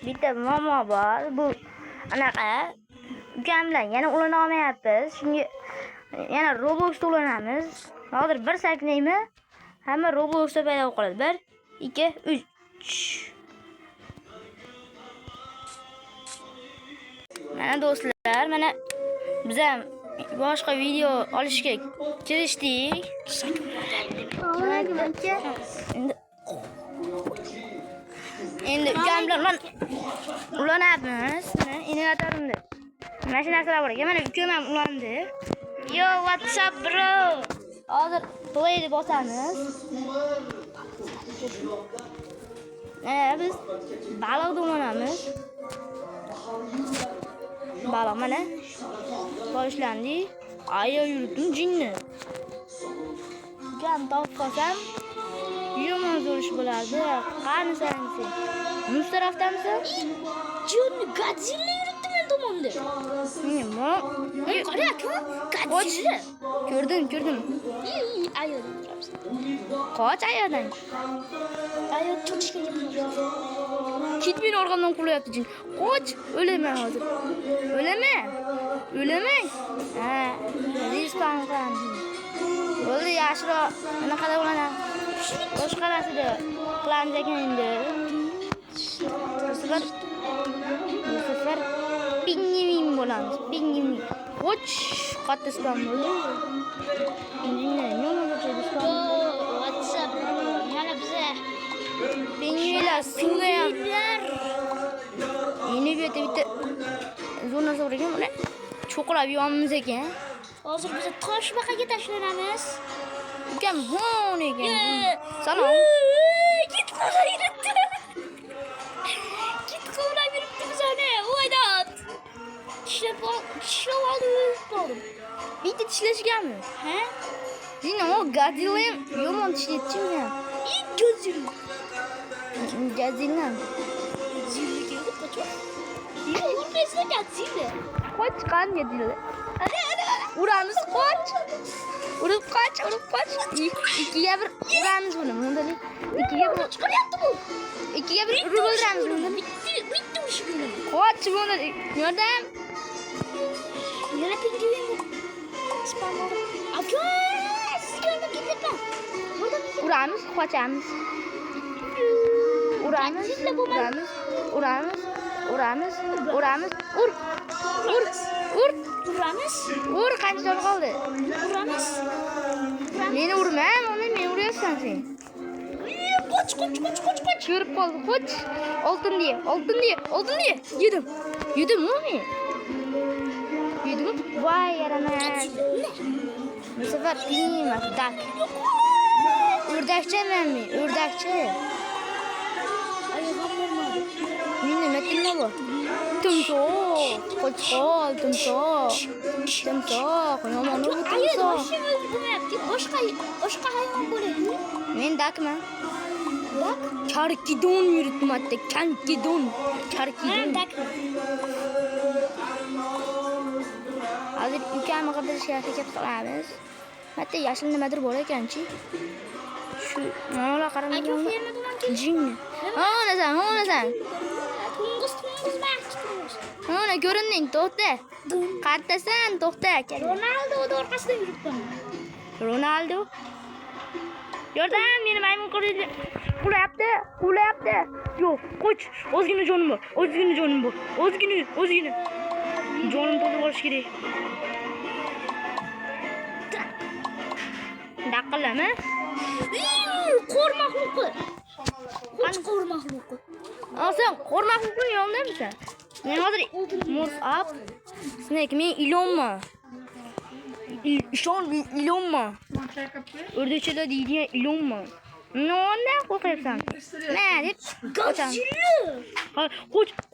bitta muammo bor. Bu anaqa ukam bilan yana o'lana olmayapmiz. Shunga yana Robloxda o'lanamiz. Hozir bir saklaymi? Hamma Robloxda paydo bo'lib qoladi. 1 2 3. Mana do'stlar, mana biz ham boshqa video olishga kirishdik. Endi ukam bilan ulanamiz. Innovatorimiz. Mana shu narsalar bor ekan. Mana ukam ham ulandi. Yo, what's up bro? Hozir play'ni bosamiz. Biz baliqni o'ynaymiz. Baliq mana boshlandi. Ayo yurdim jinni. Ukam topib qolsam yomon zo'rish bo'lardi. Qani sansi? Muz tarafdamisan? Jonni Godzilla yuribdi men tomonda. Nima? Qara aka, Godzilla. Ko'rdim. Ayodan turibsiz. Qoch ayodan. Ayo cho'chishga ketdi. Kit meni orqamdan qulayapti jin. Qoch, o'laman hozir. O'lamang. Ha, respawn qilamiz. Bo'ldi, yaxshiroq. Mana qada bo'ladi. Boshqa narsada qilamiz ekan endi. Bu safar pingvin bo'lamiz. Pingvin. Qoch, qatta spam bo'ldi. Nima bo'ldi spam? WhatsApp. Mana biza pingvinlar suvda ham. Yeni bitta zo'r narsa bor ekan, mana cho'qilab yonimiz ekan. Hozir biz toshbaqaga tashlanamiz. Ukam hon ekan. Salom. Git qolib yuribdi bizani. Voydat. Tishlab oldim. Bitta tishlashganmi? Ha? Dino Godzilla yomon tishlayapti-mi? Godzilla. Godzilla. Qoch qan Godzilla. Uramiz qoch. Urib qoch. Ikkiga bir uramiz buni. Bundan ikkiga bir chiqaryapti bu. Ikkiga bir urib o'ldiramiz bundan. Bitti mushukni. Qoch bundan. Yordam. Yana pingvin. Spam. Aka, sizga ketaman. Uramiz, qochamiz. Uramiz. Ur, qancha joy qoldi? Uramiz. Meni urma, men uryapsan sen. Qoch. Ko'rib qoldi, qoch. Oltin diye. Yedim men. Voy, yaramas. Bu safar pingvin tak. O'rdakchi. Nima bu? Timsoh. Qochqol, timsoh. Yomon bu timsoh. Boshqa hayvon bo'ladimi? Men dakman. Dak? Karkidon yuribdim hatta. Karkidon. Dakman. Hozir ukamni qidirishga harakat qilamiz. Hatta yashil nimadir bor ekan-chi. Shu manalar qarang. Aka fermadan jinni. Ho'nasan. Mana ko'rinding, to'xta. Qattasan, to'xta. Ronaldo orqasida yuribdi. Ronaldo. Yordam, meni maymun qulayapti. Yo'q, qoch. Ozgina jonim bor. Ozgina. Jonim to'lib olish kerak. Daqillama. Qo'r maxluqi. Qo'r maxluqi. Sen qo'r maxluqning yonidamisan? Men hozir muz up. Snake men ilonman. Ilonman. O'rdakchalar deydigan ilonman. Nondan qo'rqyapsan? Nima deb qochamiz?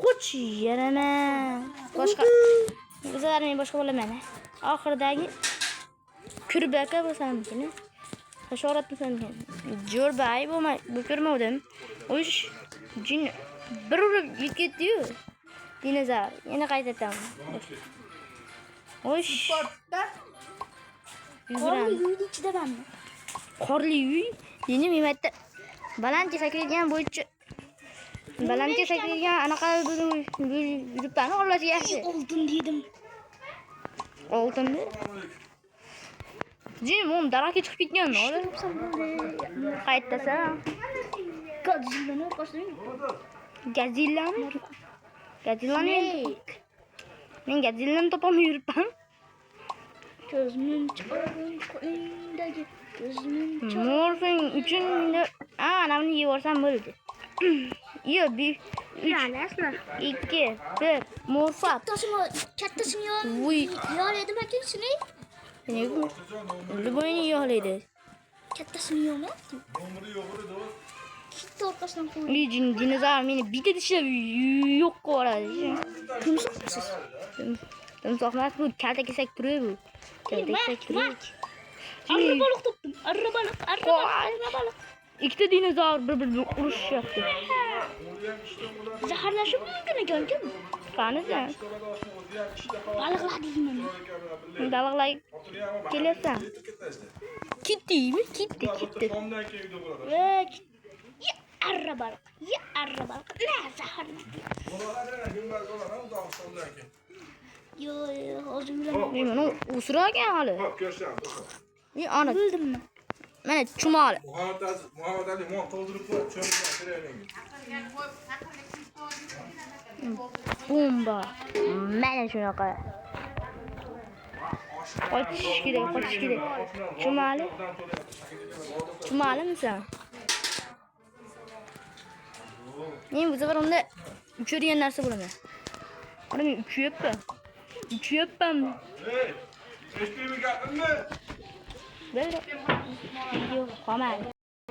Qoch, yaramas. Boshqa. Bizlar men boshqa bo'laman. Oxiridagi kurbaka bo'lsam keyin. Hasharot bo'lsam keyin. Jo'rbay bo'lmay, bu ko'rmadim. Ush, jin bir urib ketdi-yu. Dinozavr. Yana qaytataman. Ush. Qorli uyning ichidamanmi? Qorli uy. Yeni me'matda baland saklaydigan bo'yicha Baland kesakligan anaqa yuribman xolos yaxshi. Oltin dedim. Oltinmi? Jim, oğlum daraxtga chiqib ketganmi? Qayerdasan? Godzilla'ni orqasidan. Gazillami? Gazillani? Men Gazillani topolmay yuribman. Ko'zimni chiqarib qo'lingdagi ko'zimni Morfing uchun anavni yevorsam bo'ldi. Yo, 3 2 1 morfat. kattasini Voy. yo'ledim akasini. O'li bo'yni yo'qlaydi. Kattasini yo'mayapti. Kitta orqasidan qo'y. Dinozavr meni bitta tishlab yo'q qiladi. Tumsoqsiz. Timsohmas bu kalta kesak turi bu. Kalta kesak turi. Arra baliq topdim. Arra baliq. Ikkita dinozavr bir-biriga urushyapti. Zaharlashib mumkin ekan-ku. Qanisan? Baliqlar deyman. Baliqlar kelasan. Kitdimi? Kitdi. Ya arra baliq. Na zaharla. Yo, hozir Men buni usragan hali. Ana bildimmi? mana chumoli. Muhammad Ali mon to'ldirib qo'y, cho'milib Bomba. Mana shunaqa. Qochish kerak. Chumoli. Chumolimisan? Men bu safar unda uchadigan narsa bo'laman. Mana men uchyapman. Hey, eshitdingmi gapimni? Yo'q, qolmadi.